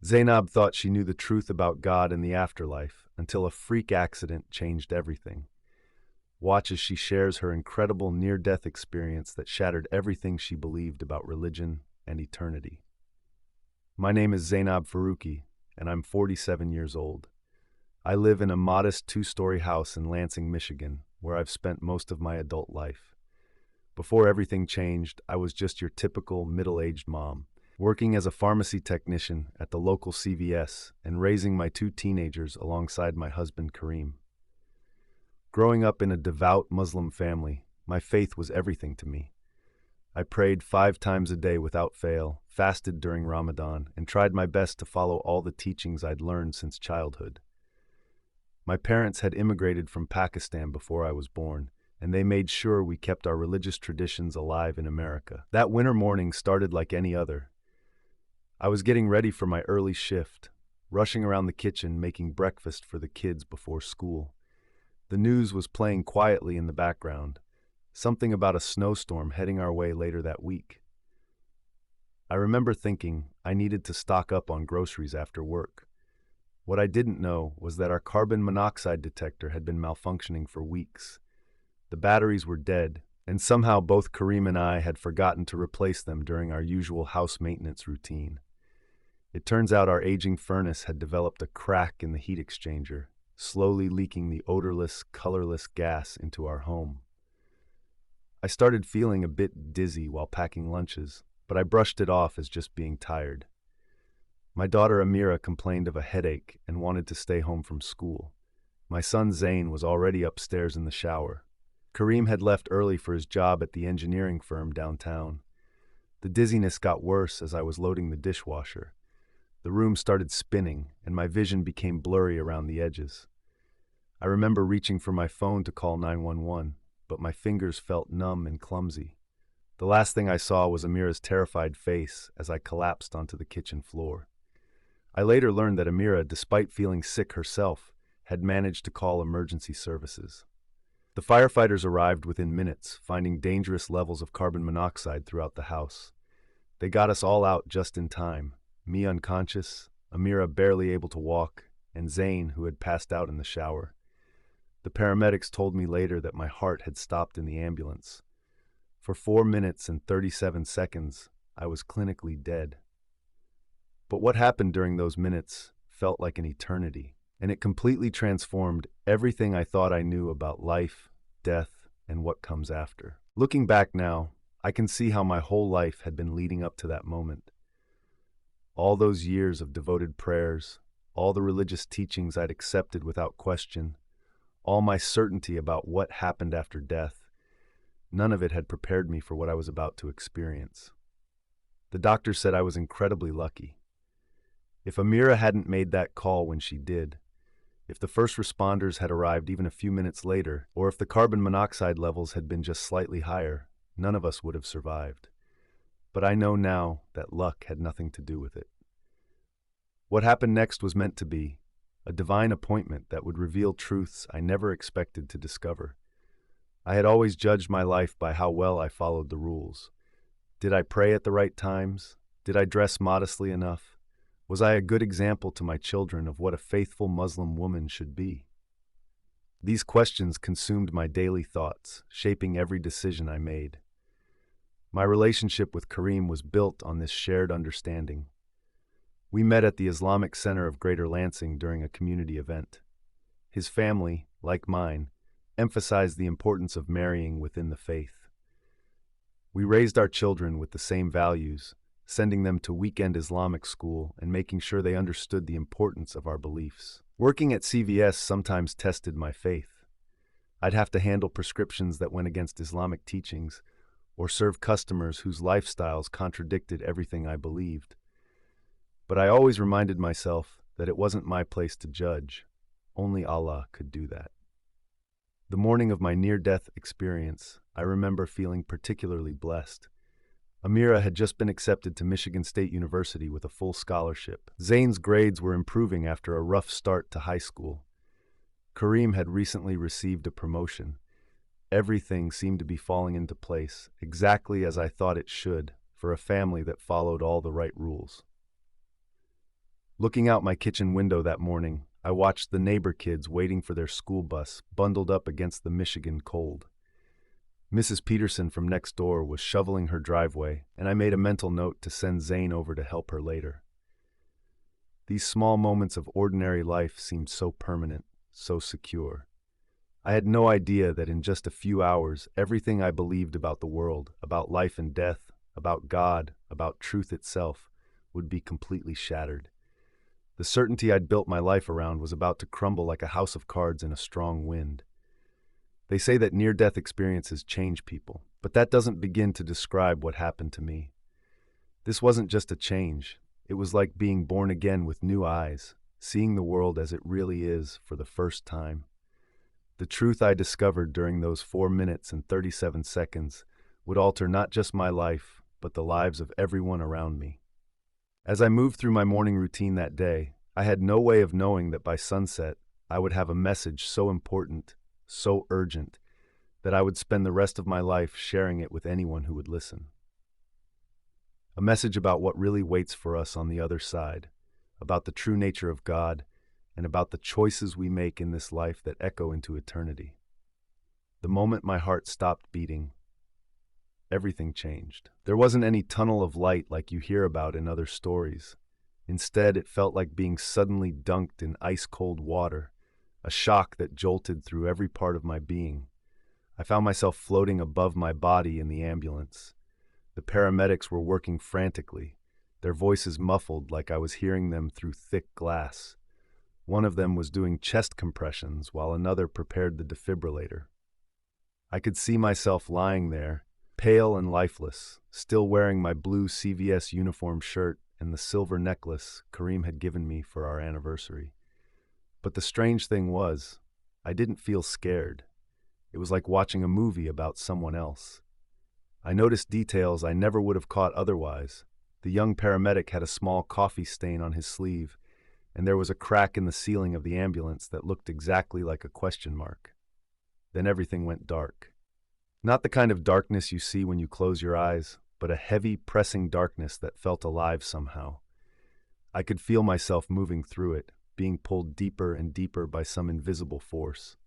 Zainab thought she knew the truth about God and the afterlife until a freak accident changed everything. Watch as she shares her incredible near-death experience that shattered everything she believed about religion and eternity. My name is Zainab Faruqi, and I'm 47 years old. I live in a modest two-story house in Lansing, Michigan, where I've spent most of my adult life. Before everything changed, I was just your typical middle-aged mom, working as a pharmacy technician at the local CVS and raising my two teenagers alongside my husband Kareem. Growing up in a devout Muslim family, my faith was everything to me. I prayed 5 times a day without fail, fasted during Ramadan, and tried my best to follow all the teachings I'd learned since childhood. My parents had immigrated from Pakistan before I was born, and they made sure we kept our religious traditions alive in America. That winter morning started like any other. I was getting ready for my early shift, rushing around the kitchen making breakfast for the kids before school. The news was playing quietly in the background, something about a snowstorm heading our way later that week. I remember thinking I needed to stock up on groceries after work. What I didn't know was that our carbon monoxide detector had been malfunctioning for weeks. The batteries were dead, and somehow both Kareem and I had forgotten to replace them during our usual house maintenance routine. It turns out our aging furnace had developed a crack in the heat exchanger, slowly leaking the odorless, colorless gas into our home. I started feeling a bit dizzy while packing lunches, but I brushed it off as just being tired. My daughter Amira complained of a headache and wanted to stay home from school. My son Zain was already upstairs in the shower. Kareem had left early for his job at the engineering firm downtown. The dizziness got worse as I was loading the dishwasher. The room started spinning, and my vision became blurry around the edges. I remember reaching for my phone to call 911, but my fingers felt numb and clumsy. The last thing I saw was Amira's terrified face as I collapsed onto the kitchen floor. I later learned that Amira, despite feeling sick herself, had managed to call emergency services. The firefighters arrived within minutes, finding dangerous levels of carbon monoxide throughout the house. They got us all out just in time, me unconscious, Amira barely able to walk, and Zain, who had passed out in the shower. The paramedics told me later that my heart had stopped in the ambulance. For 4 minutes and 37 seconds, I was clinically dead. But what happened during those minutes felt like an eternity, and it completely transformed everything I thought I knew about life, death, and what comes after. Looking back now, I can see how my whole life had been leading up to that moment. All those years of devoted prayers, all the religious teachings I'd accepted without question, all my certainty about what happened after death, none of it had prepared me for what I was about to experience. The doctor said I was incredibly lucky. If Amira hadn't made that call when she did, if the first responders had arrived even a few minutes later, or if the carbon monoxide levels had been just slightly higher, none of us would have survived. But I know now that luck had nothing to do with it. What happened next was meant to be a divine appointment that would reveal truths I never expected to discover. I had always judged my life by how well I followed the rules. Did I pray at the right times? Did I dress modestly enough? Was I a good example to my children of what a faithful Muslim woman should be? These questions consumed my daily thoughts, shaping every decision I made. My relationship with Kareem was built on this shared understanding. We met at the Islamic Center of Greater Lansing during a community event. His family, like mine, emphasized the importance of marrying within the faith. We raised our children with the same values, sending them to weekend Islamic school and making sure they understood the importance of our beliefs. Working at CVS sometimes tested my faith. I'd have to handle prescriptions that went against Islamic teachings or serve customers whose lifestyles contradicted everything I believed. But I always reminded myself that it wasn't my place to judge. Only Allah could do that. The morning of my near-death experience, I remember feeling particularly blessed. Amira had just been accepted to Michigan State University with a full scholarship. Zain's grades were improving after a rough start to high school. Kareem had recently received a promotion. Everything seemed to be falling into place, exactly as I thought it should, for a family that followed all the right rules. Looking out my kitchen window that morning, I watched the neighbor kids waiting for their school bus, bundled up against the Michigan cold. Mrs. Peterson from next door was shoveling her driveway, and I made a mental note to send Zane over to help her later. These small moments of ordinary life seemed so permanent, so secure. I had no idea that in just a few hours, everything I believed about the world, about life and death, about God, about truth itself, would be completely shattered. The certainty I'd built my life around was about to crumble like a house of cards in a strong wind. They say that near-death experiences change people, but that doesn't begin to describe what happened to me. This wasn't just a change. It was like being born again with new eyes, seeing the world as it really is for the first time. The truth I discovered during those 4 minutes and 37 seconds would alter not just my life, but the lives of everyone around me. As I moved through my morning routine that day, I had no way of knowing that by sunset, I would have a message so important, so urgent, that I would spend the rest of my life sharing it with anyone who would listen. A message about what really waits for us on the other side, about the true nature of God, and about the choices we make in this life that echo into eternity. The moment my heart stopped beating, everything changed. There wasn't any tunnel of light like you hear about in other stories. Instead, it felt like being suddenly dunked in ice-cold water, a shock that jolted through every part of my being. I found myself floating above my body in the ambulance. The paramedics were working frantically, their voices muffled like I was hearing them through thick glass. One of them was doing chest compressions while another prepared the defibrillator. I could see myself lying there, pale and lifeless, still wearing my blue CVS uniform shirt and the silver necklace Kareem had given me for our anniversary. But the strange thing was, I didn't feel scared. It was like watching a movie about someone else. I noticed details I never would have caught otherwise. The young paramedic had a small coffee stain on his sleeve, and there was a crack in the ceiling of the ambulance that looked exactly like a question mark. Then everything went dark. Not the kind of darkness you see when you close your eyes, but a heavy, pressing darkness that felt alive somehow. I could feel myself moving through it, being pulled deeper and deeper by some invisible force.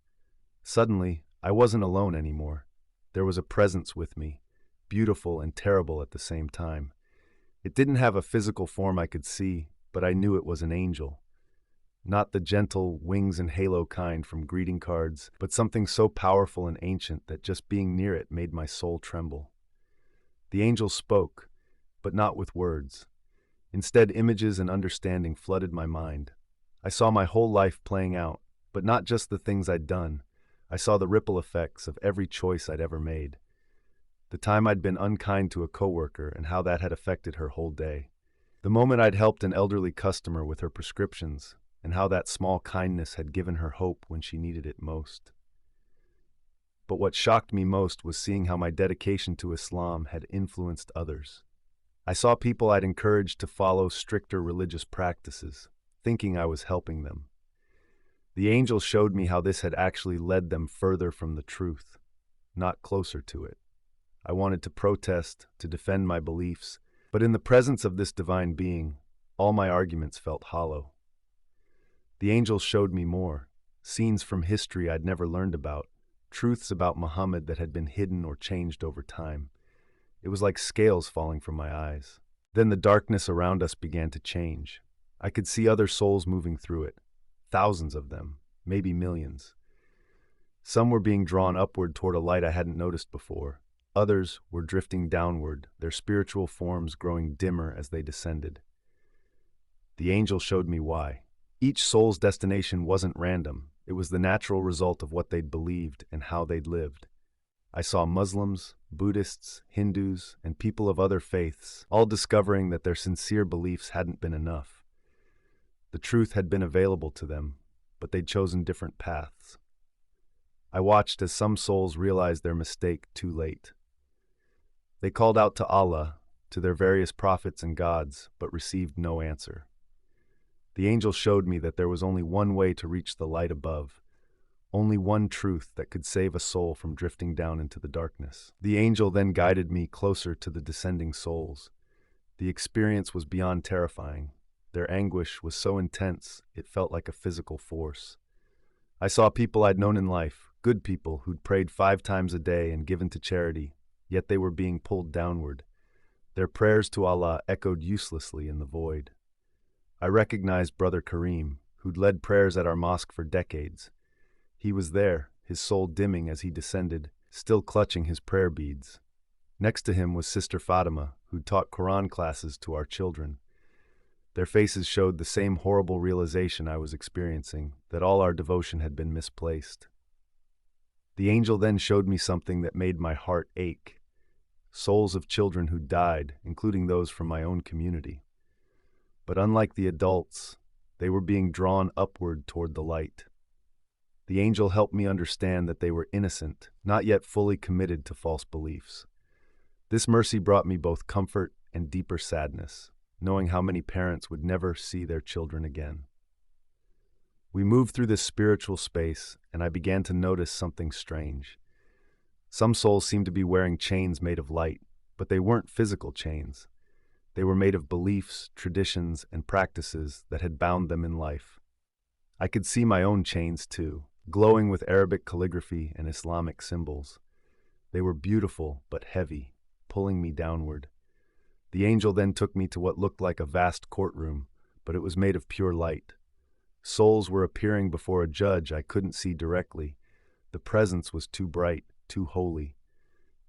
Suddenly, I wasn't alone anymore. There was a presence with me, beautiful and terrible at the same time. It didn't have a physical form I could see, but I knew it was an angel. Not the gentle wings and halo kind from greeting cards, but something so powerful and ancient that just being near it made my soul tremble. The angel spoke, but not with words. Instead, images and understanding flooded my mind. I saw my whole life playing out, but not just the things I'd done. I saw the ripple effects of every choice I'd ever made. The time I'd been unkind to a coworker and how that had affected her whole day. The moment I'd helped an elderly customer with her prescriptions and how that small kindness had given her hope when she needed it most. But what shocked me most was seeing how my dedication to Islam had influenced others. I saw people I'd encouraged to follow stricter religious practices, thinking I was helping them. The angel showed me how this had actually led them further from the truth, not closer to it. I wanted to protest, to defend my beliefs, but in the presence of this divine being, all my arguments felt hollow. The angel showed me more, scenes from history I'd never learned about, truths about Muhammad that had been hidden or changed over time. It was like scales falling from my eyes. Then the darkness around us began to change. I could see other souls moving through it, thousands of them, maybe millions. Some were being drawn upward toward a light I hadn't noticed before. Others were drifting downward, their spiritual forms growing dimmer as they descended. The angel showed me why. Each soul's destination wasn't random. It was the natural result of what they'd believed and how they'd lived. I saw Muslims, Buddhists, Hindus, and people of other faiths, all discovering that their sincere beliefs hadn't been enough. The truth had been available to them, but they'd chosen different paths. I watched as some souls realized their mistake too late. They called out to Allah, to their various prophets and gods, but received no answer. The angel showed me that there was only one way to reach the light above, only one truth that could save a soul from drifting down into the darkness. The angel then guided me closer to the descending souls. The experience was beyond terrifying. Their anguish was so intense, it felt like a physical force. I saw people I'd known in life, good people who'd prayed 5 times a day and given to charity, yet they were being pulled downward. Their prayers to Allah echoed uselessly in the void. I recognized Brother Kareem, who'd led prayers at our mosque for decades. He was there, his soul dimming as he descended, still clutching his prayer beads. Next to him was Sister Fatima, who'd taught Quran classes to our children. Their faces showed the same horrible realization I was experiencing, that all our devotion had been misplaced. The angel then showed me something that made my heart ache. Souls of children who died, including those from my own community. But unlike the adults, they were being drawn upward toward the light. The angel helped me understand that they were innocent, not yet fully committed to false beliefs. This mercy brought me both comfort and deeper sadness, knowing how many parents would never see their children again. We moved through this spiritual space, and I began to notice something strange. Some souls seemed to be wearing chains made of light, but they weren't physical chains. They were made of beliefs, traditions, and practices that had bound them in life. I could see my own chains too, glowing with Arabic calligraphy and Islamic symbols. They were beautiful but heavy, pulling me downward. The angel then took me to what looked like a vast courtroom, but it was made of pure light. Souls were appearing before a judge I couldn't see directly. The presence was too bright, too holy.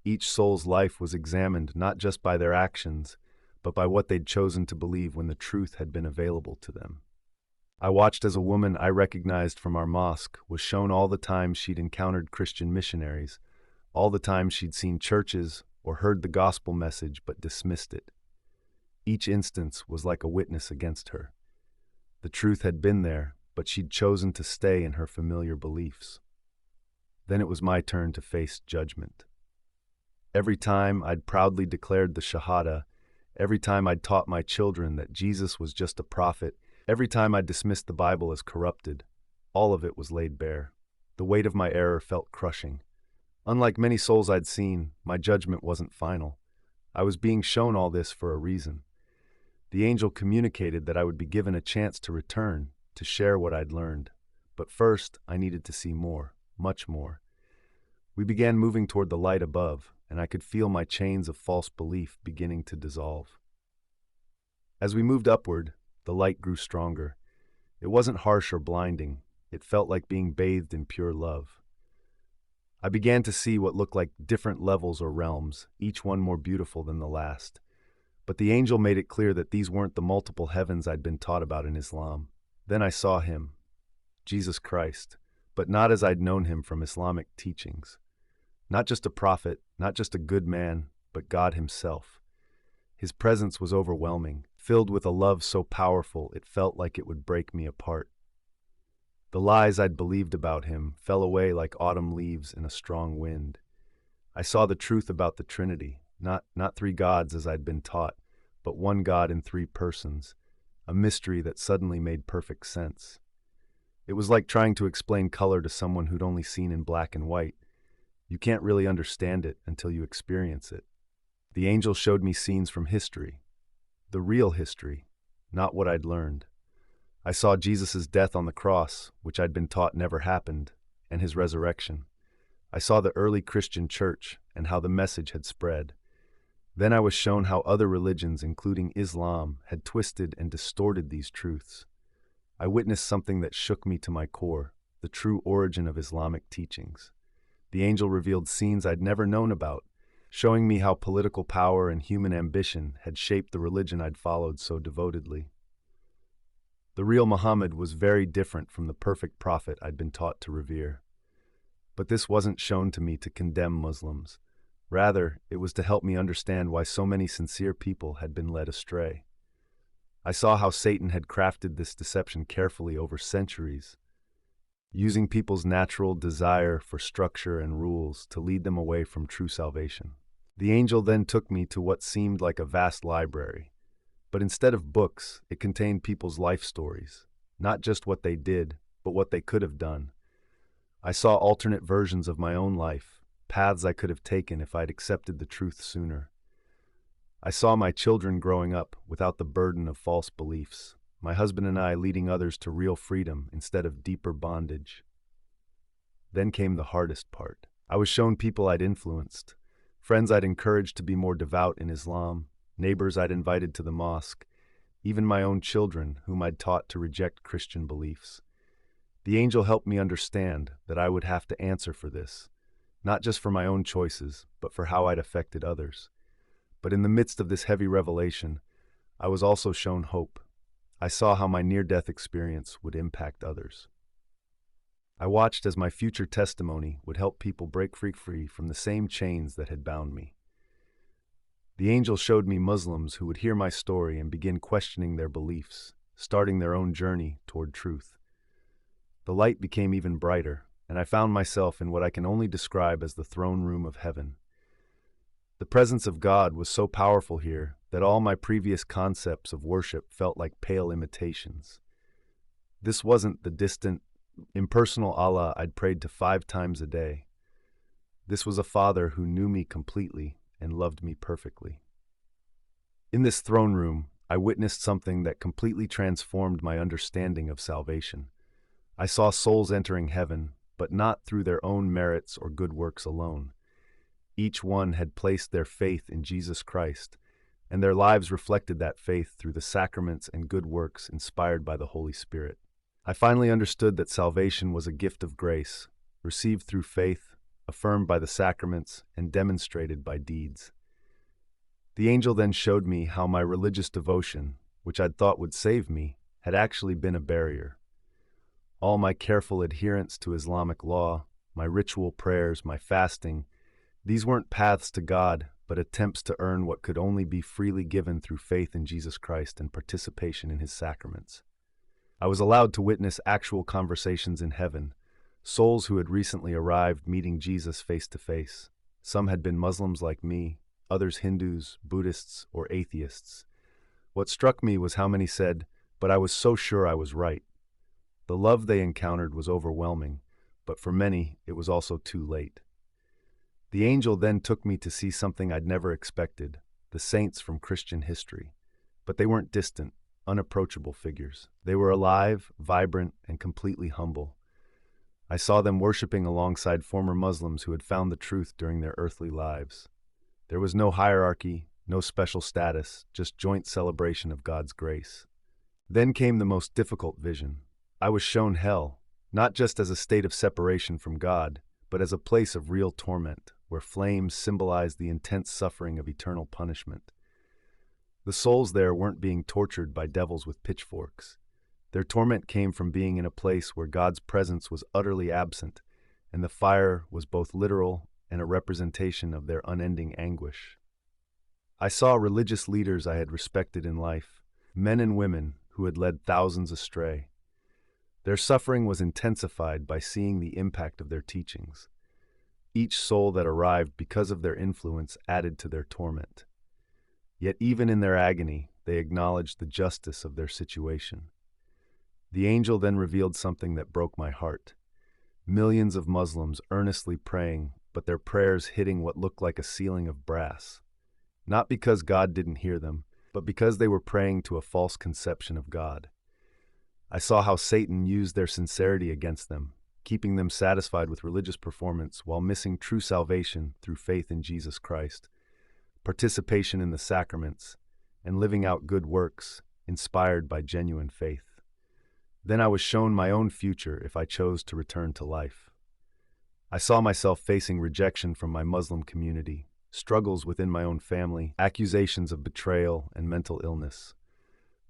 Each soul's life was examined not just by their actions, but by what they'd chosen to believe when the truth had been available to them. I watched as a woman I recognized from our mosque was shown all the times she'd encountered Christian missionaries, all the times she'd seen churches or heard the gospel message but dismissed it. Each instance was like a witness against her. The truth had been there, but she'd chosen to stay in her familiar beliefs. Then it was my turn to face judgment. Every time I'd proudly declared the Shahada, every time I'd taught my children that Jesus was just a prophet, every time I'd dismissed the Bible as corrupted, all of it was laid bare. The weight of my error felt crushing. Unlike many souls I'd seen, my judgment wasn't final. I was being shown all this for a reason. The angel communicated that I would be given a chance to return, to share what I'd learned. But first, I needed to see more, much more. We began moving toward the light above, and I could feel my chains of false belief beginning to dissolve. As we moved upward, the light grew stronger. It wasn't harsh or blinding. It felt like being bathed in pure love. I began to see what looked like different levels or realms, each one more beautiful than the last. But the angel made it clear that these weren't the multiple heavens I'd been taught about in Islam. Then I saw him, Jesus Christ, but not as I'd known him from Islamic teachings. Not just a prophet, not just a good man, but God himself. His presence was overwhelming, filled with a love so powerful it felt like it would break me apart. The lies I'd believed about him fell away like autumn leaves in a strong wind. I saw the truth about the Trinity, not 3 gods as I'd been taught, but one God in 3 persons, a mystery that suddenly made perfect sense. It was like trying to explain color to someone who'd only seen in black and white. You can't really understand it until you experience it. The angel showed me scenes from history, the real history, not what I'd learned. I saw Jesus' death on the cross, which I'd been taught never happened, and his resurrection. I saw the early Christian church and how the message had spread. Then I was shown how other religions, including Islam, had twisted and distorted these truths. I witnessed something that shook me to my core, the true origin of Islamic teachings. The angel revealed scenes I'd never known about, showing me how political power and human ambition had shaped the religion I'd followed so devotedly. The real Muhammad was very different from the perfect prophet I'd been taught to revere. But this wasn't shown to me to condemn Muslims. Rather, it was to help me understand why so many sincere people had been led astray. I saw how Satan had crafted this deception carefully over centuries, using people's natural desire for structure and rules to lead them away from true salvation. The angel then took me to what seemed like a vast library, but instead of books, it contained people's life stories, not just what they did, but what they could have done. I saw alternate versions of my own life, paths I could have taken if I'd accepted the truth sooner. I saw my children growing up without the burden of false beliefs, my husband and I leading others to real freedom instead of deeper bondage. Then came the hardest part. I was shown people I'd influenced, friends I'd encouraged to be more devout in Islam, neighbors I'd invited to the mosque, even my own children whom I'd taught to reject Christian beliefs. The angel helped me understand that I would have to answer for this, not just for my own choices, but for how I'd affected others. But in the midst of this heavy revelation, I was also shown hope. I saw how my near-death experience would impact others. I watched as my future testimony would help people break free from the same chains that had bound me. The angel showed me Muslims who would hear my story and begin questioning their beliefs, starting their own journey toward truth. The light became even brighter, and I found myself in what I can only describe as the throne room of heaven. The presence of God was so powerful here that all my previous concepts of worship felt like pale imitations. This wasn't the distant, impersonal Allah I'd prayed to 5 times a day. This was a Father who knew me completely and loved me perfectly. In this throne room, I witnessed something that completely transformed my understanding of salvation. I saw souls entering heaven, but not through their own merits or good works alone. Each one had placed their faith in Jesus Christ, and their lives reflected that faith through the sacraments and good works inspired by the Holy Spirit. I finally understood that salvation was a gift of grace, received through faith, affirmed by the sacraments, and demonstrated by deeds. The angel then showed me how my religious devotion, which I'd thought would save me, had actually been a barrier. All my careful adherence to Islamic law, my ritual prayers, my fasting, these weren't paths to God, but attempts to earn what could only be freely given through faith in Jesus Christ and participation in his sacraments. I was allowed to witness actual conversations in heaven, souls who had recently arrived meeting Jesus face to face. Some had been Muslims like me, others Hindus, Buddhists, or atheists. What struck me was how many said, "But I was so sure I was right." The love they encountered was overwhelming, but for many, it was also too late. The angel then took me to see something I'd never expected, the saints from Christian history. But they weren't distant, unapproachable figures. They were alive, vibrant, and completely humble. I saw them worshiping alongside former Muslims who had found the truth during their earthly lives. There was no hierarchy, no special status, just joint celebration of God's grace. Then came the most difficult vision. I was shown hell, not just as a state of separation from God, but as a place of real torment, where flames symbolized the intense suffering of eternal punishment. The souls there weren't being tortured by devils with pitchforks. Their torment came from being in a place where God's presence was utterly absent, and the fire was both literal and a representation of their unending anguish. I saw religious leaders I had respected in life, men and women who had led thousands astray. Their suffering was intensified by seeing the impact of their teachings. Each soul that arrived because of their influence added to their torment. Yet even in their agony, they acknowledged the justice of their situation. The angel then revealed something that broke my heart. Millions of Muslims earnestly praying, but their prayers hitting what looked like a ceiling of brass. Not because God didn't hear them, but because they were praying to a false conception of God. I saw how Satan used their sincerity against them, keeping them satisfied with religious performance while missing true salvation through faith in Jesus Christ, participation in the sacraments, and living out good works inspired by genuine faith. Then I was shown my own future if I chose to return to life. I saw myself facing rejection from my Muslim community, struggles within my own family, accusations of betrayal and mental illness.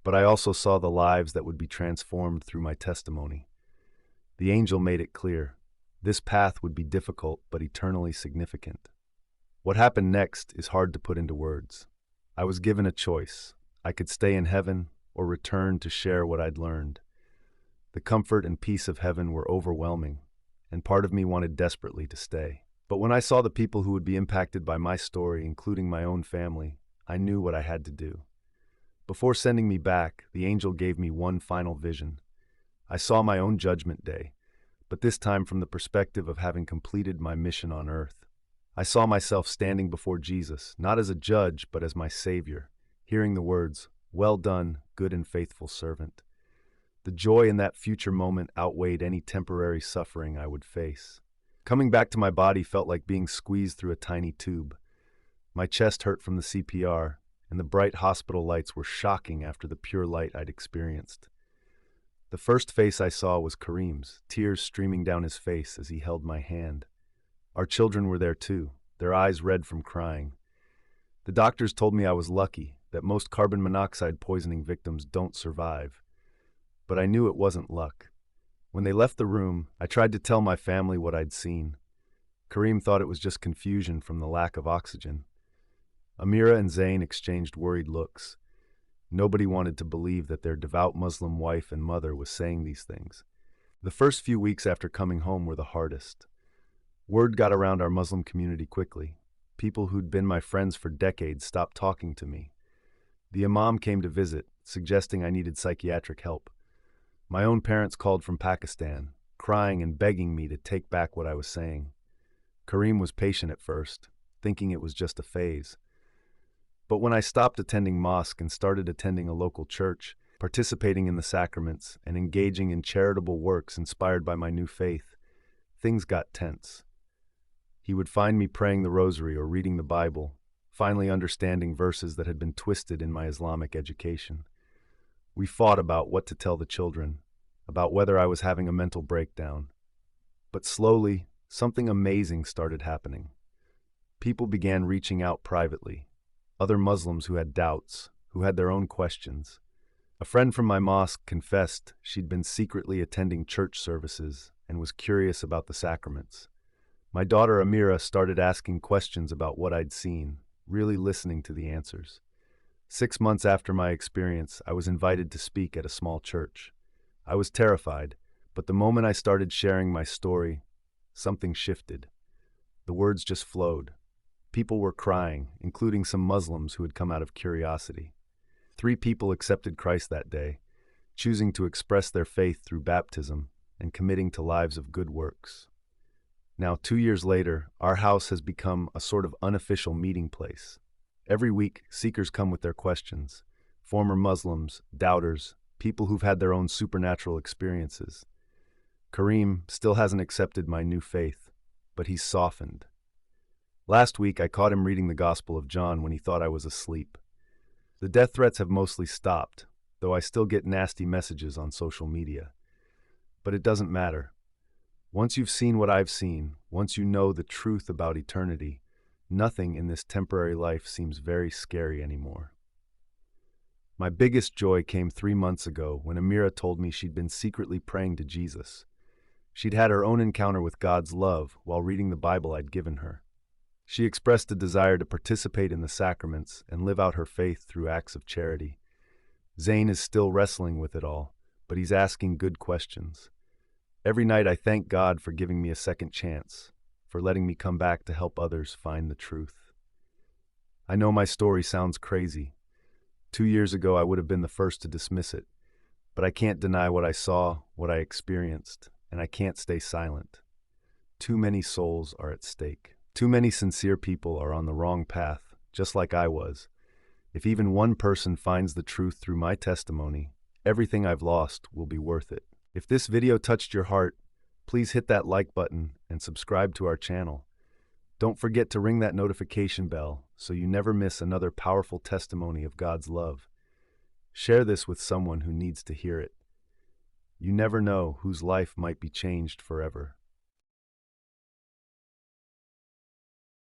But I also saw the lives that would be transformed through my testimony. The angel made it clear. This path would be difficult but eternally significant. What happened next is hard to put into words. I was given a choice. I could stay in heaven or return to share what I'd learned. The comfort and peace of heaven were overwhelming, and part of me wanted desperately to stay. But when I saw the people who would be impacted by my story, including my own family, I knew what I had to do. Before sending me back, the angel gave me one final vision. I saw my own judgment day, but this time from the perspective of having completed my mission on earth. I saw myself standing before Jesus, not as a judge, but as my Savior, hearing the words, "Well done, good and faithful servant." The joy in that future moment outweighed any temporary suffering I would face. Coming back to my body felt like being squeezed through a tiny tube. My chest hurt from the CPR, and the bright hospital lights were shocking after the pure light I'd experienced. The first face I saw was Kareem's, tears streaming down his face as he held my hand. Our children were there too, their eyes red from crying. The doctors told me I was lucky, that most carbon monoxide poisoning victims don't survive. But I knew it wasn't luck. When they left the room, I tried to tell my family what I'd seen. Kareem thought it was just confusion from the lack of oxygen. Amira and Zayn exchanged worried looks. Nobody wanted to believe that their devout Muslim wife and mother was saying these things. The first few weeks after coming home were the hardest. Word got around our Muslim community quickly. People who'd been my friends for decades stopped talking to me. The imam came to visit, suggesting I needed psychiatric help. My own parents called from Pakistan, crying and begging me to take back what I was saying. Kareem was patient at first, thinking it was just a phase. But when I stopped attending mosque and started attending a local church, participating in the sacraments, and engaging in charitable works inspired by my new faith, things got tense. He would find me praying the rosary or reading the Bible, finally understanding verses that had been twisted in my Islamic education. We fought about what to tell the children, about whether I was having a mental breakdown. But slowly, something amazing started happening. People began reaching out privately, other Muslims who had doubts, who had their own questions. A friend from my mosque confessed she'd been secretly attending church services and was curious about the sacraments. My daughter Amira started asking questions about what I'd seen, really listening to the answers. 6 months after my experience, I was invited to speak at a small church. I was terrified, but the moment I started sharing my story, something shifted. The words just flowed. People were crying, including some Muslims who had come out of curiosity. 3 people accepted Christ that day, choosing to express their faith through baptism and committing to lives of good works. Now, 2 years later, our house has become a sort of unofficial meeting place. Every week, seekers come with their questions. Former Muslims, doubters, people who've had their own supernatural experiences. Kareem still hasn't accepted my new faith, but he's softened. Last week, I caught him reading the Gospel of John when he thought I was asleep. The death threats have mostly stopped, though I still get nasty messages on social media. But it doesn't matter. Once you've seen what I've seen, once you know the truth about eternity, nothing in this temporary life seems very scary anymore. My biggest joy came 3 months ago when Amira told me she'd been secretly praying to Jesus. She'd had her own encounter with God's love while reading the Bible I'd given her. She expressed a desire to participate in the sacraments and live out her faith through acts of charity. Zayn is still wrestling with it all, but he's asking good questions. Every night I thank God for giving me a second chance, for letting me come back to help others find the truth. I know my story sounds crazy. 2 years ago I would have been the first to dismiss it, but I can't deny what I saw, what I experienced, and I can't stay silent. Too many souls are at stake. Too many sincere people are on the wrong path, just like I was. If even one person finds the truth through my testimony, everything I've lost will be worth it. If this video touched your heart, please hit that like button and subscribe to our channel. Don't forget to ring that notification bell so you never miss another powerful testimony of God's love. Share this with someone who needs to hear it. You never know whose life might be changed forever.